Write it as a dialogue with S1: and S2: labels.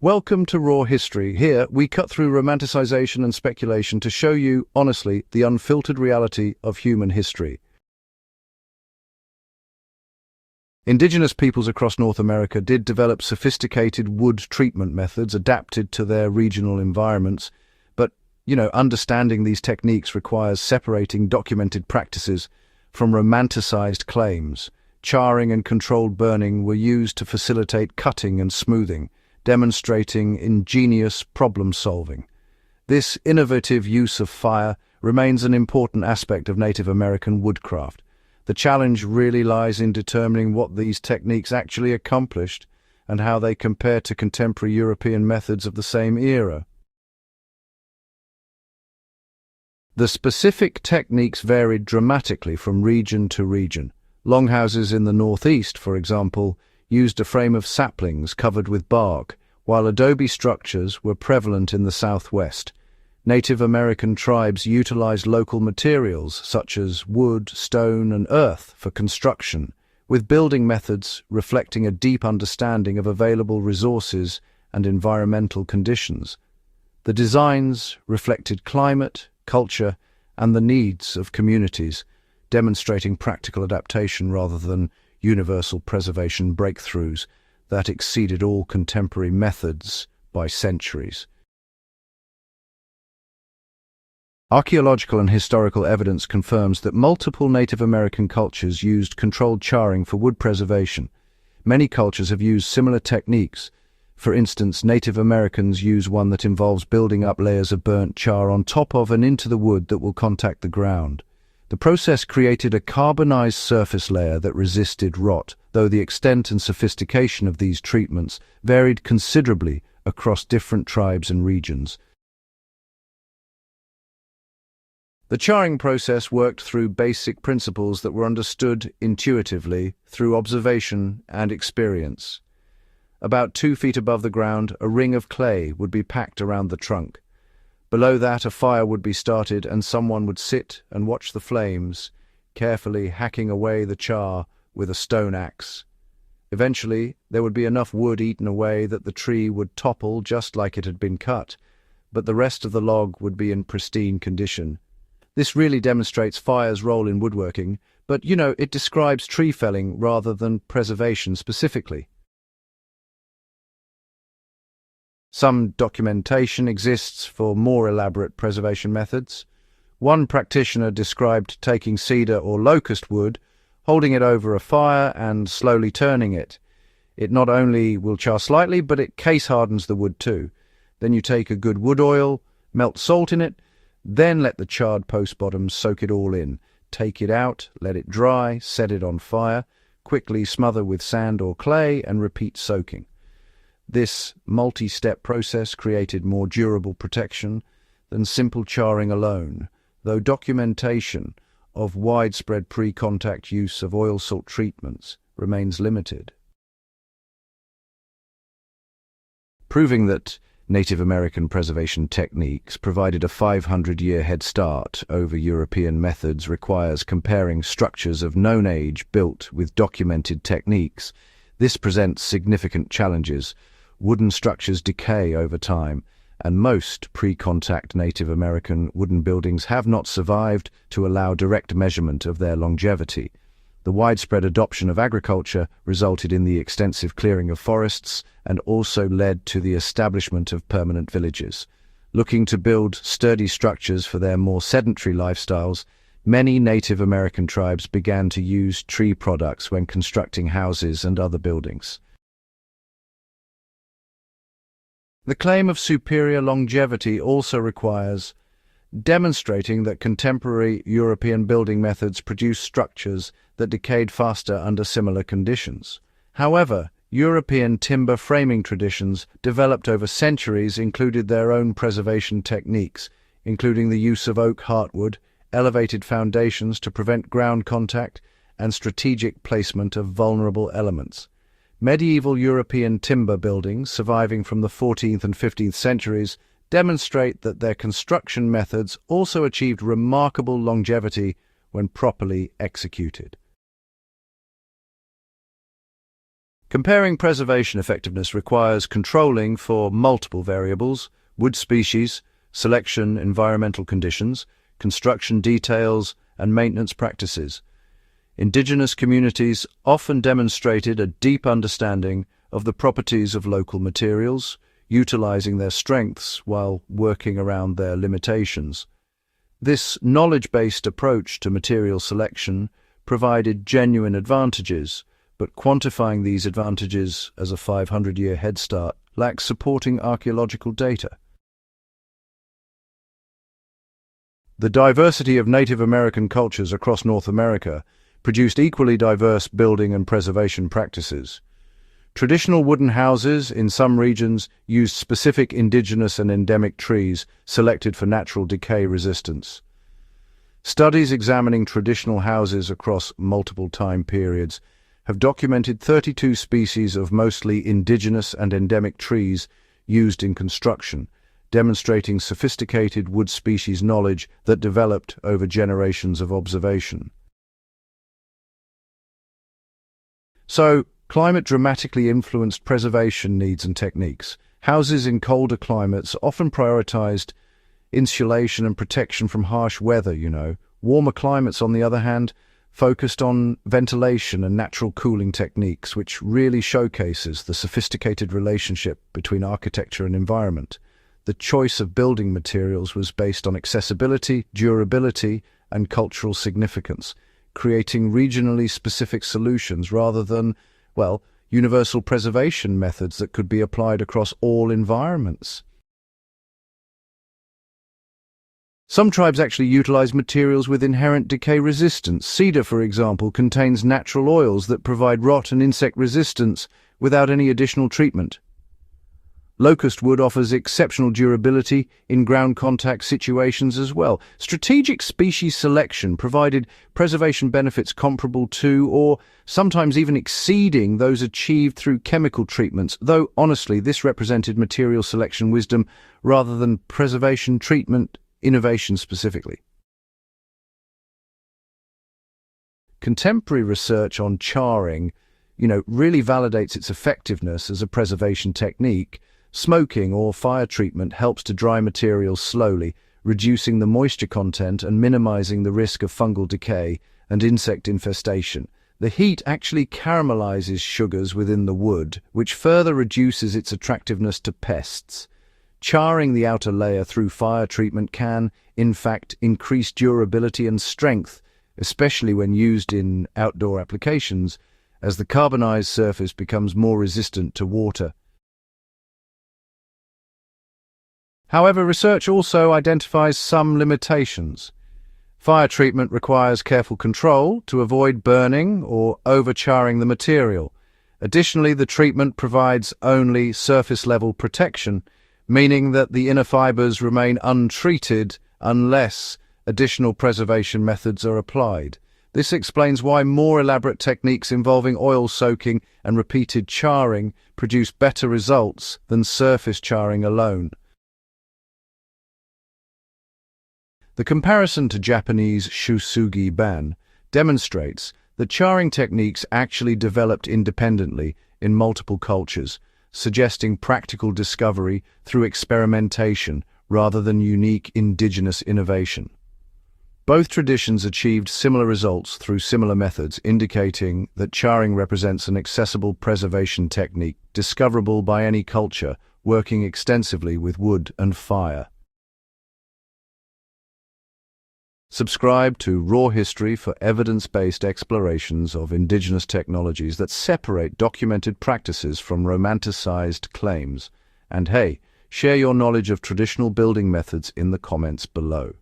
S1: Welcome to Raw History. Here, we cut through romanticization and speculation to show you, honestly, the unfiltered reality of human history. Indigenous peoples across North America did develop sophisticated wood treatment methods adapted to their regional environments, but, understanding these techniques requires separating documented practices from romanticized claims. Charring and controlled burning were used to facilitate cutting and smoothing, demonstrating ingenious problem-solving. This innovative use of fire remains an important aspect of Native American woodcraft. The challenge really lies in determining what these techniques actually accomplished and how they compare to contemporary European methods of the same era. The specific techniques varied dramatically from region to region. Longhouses in the northeast, for example, used a frame of saplings covered with bark, while adobe structures were prevalent in the southwest. Native American tribes utilized local materials such as wood, stone, and earth for construction, with building methods reflecting a deep understanding of available resources and environmental conditions. The designs reflected climate, culture, and the needs of communities, demonstrating practical adaptation rather than universal preservation breakthroughs that exceeded all contemporary methods by centuries. Archaeological and historical evidence confirms that multiple Native American cultures used controlled charring for wood preservation. Many cultures have used similar techniques. For instance, Native Americans use one that involves building up layers of burnt char on top of and into the wood that will contact the ground. The process created a carbonized surface layer that resisted rot, though the extent and sophistication of these treatments varied considerably across different tribes and regions. The charring process worked through basic principles that were understood intuitively through observation and experience. About 2 feet above the ground, a ring of clay would be packed around the trunk. Below that, a fire would be started and someone would sit and watch the flames, carefully hacking away the char with a stone axe. Eventually, there would be enough wood eaten away that the tree would topple just like it had been cut, but the rest of the log would be in pristine condition. This really demonstrates fire's role in woodworking, but, it describes tree felling rather than preservation specifically. Some documentation exists for more elaborate preservation methods. One practitioner described taking cedar or locust wood, holding it over a fire and slowly turning it. It not only will char slightly, but it case-hardens the wood too. Then you take a good wood oil, melt salt in it, then let the charred post bottoms soak it all in. Take it out, let it dry, set it on fire, quickly smother with sand or clay and repeat soaking. This multi-step process created more durable protection than simple charring alone, though documentation of widespread pre-contact use of oil salt treatments remains limited. Proving that Native American preservation techniques provided a 500-year head start over European methods requires comparing structures of known age built with documented techniques. This presents significant challenges. Wooden structures decay over time, and most pre-contact Native American wooden buildings have not survived to allow direct measurement of their longevity. The widespread adoption of agriculture resulted in the extensive clearing of forests and also led to the establishment of permanent villages. Looking to build sturdy structures for their more sedentary lifestyles, many Native American tribes began to use tree products when constructing houses and other buildings. The claim of superior longevity also requires demonstrating that contemporary European building methods produced structures that decayed faster under similar conditions. However, European timber framing traditions developed over centuries included their own preservation techniques, including the use of oak heartwood, elevated foundations to prevent ground contact, and strategic placement of vulnerable elements. Medieval European timber buildings surviving from the 14th and 15th centuries demonstrate that their construction methods also achieved remarkable longevity when properly executed. Comparing preservation effectiveness requires controlling for multiple variables: wood species, selection, environmental conditions, construction details, and maintenance practices. Indigenous communities often demonstrated a deep understanding of the properties of local materials, utilizing their strengths while working around their limitations. This knowledge-based approach to material selection provided genuine advantages, but quantifying these advantages as a 500-year head start lacks supporting archaeological data. The diversity of Native American cultures across North America produced equally diverse building and preservation practices. Traditional wooden houses in some regions used specific indigenous and endemic trees selected for natural decay resistance. Studies examining traditional houses across multiple time periods have documented 32 species of mostly indigenous and endemic trees used in construction, demonstrating sophisticated wood species knowledge that developed over generations of observation. So, climate dramatically influenced preservation needs and techniques. Houses in colder climates often prioritized insulation and protection from harsh weather, Warmer climates, on the other hand, focused on ventilation and natural cooling techniques, which really showcases the sophisticated relationship between architecture and environment. The choice of building materials was based on accessibility, durability, and cultural significance, creating regionally specific solutions rather than, universal preservation methods that could be applied across all environments. Some tribes actually utilize materials with inherent decay resistance. Cedar, for example, contains natural oils that provide rot and insect resistance without any additional treatment. Locust wood offers exceptional durability in ground contact situations as well. Strategic species selection provided preservation benefits comparable to, or sometimes even exceeding, those achieved through chemical treatments, though honestly this represented material selection wisdom rather than preservation treatment innovation specifically. Contemporary research on charring, really validates its effectiveness as a preservation technique. Smoking or fire treatment helps to dry materials slowly, reducing the moisture content and minimizing the risk of fungal decay and insect infestation. The heat actually caramelizes sugars within the wood, which further reduces its attractiveness to pests. Charring the outer layer through fire treatment can, in fact, increase durability and strength, especially when used in outdoor applications, as the carbonized surface becomes more resistant to water. However, research also identifies some limitations. Fire treatment requires careful control to avoid burning or overcharring the material. Additionally, the treatment provides only surface-level protection, meaning that the inner fibers remain untreated unless additional preservation methods are applied. This explains why more elaborate techniques involving oil soaking and repeated charring produce better results than surface charring alone. The comparison to Japanese Shou Sugi Ban demonstrates that charring techniques actually developed independently in multiple cultures, suggesting practical discovery through experimentation rather than unique indigenous innovation. Both traditions achieved similar results through similar methods, indicating that charring represents an accessible preservation technique discoverable by any culture working extensively with wood and fire. Subscribe to Raw History for evidence-based explorations of indigenous technologies that separate documented practices from romanticized claims. And hey, share your knowledge of traditional building methods in the comments below.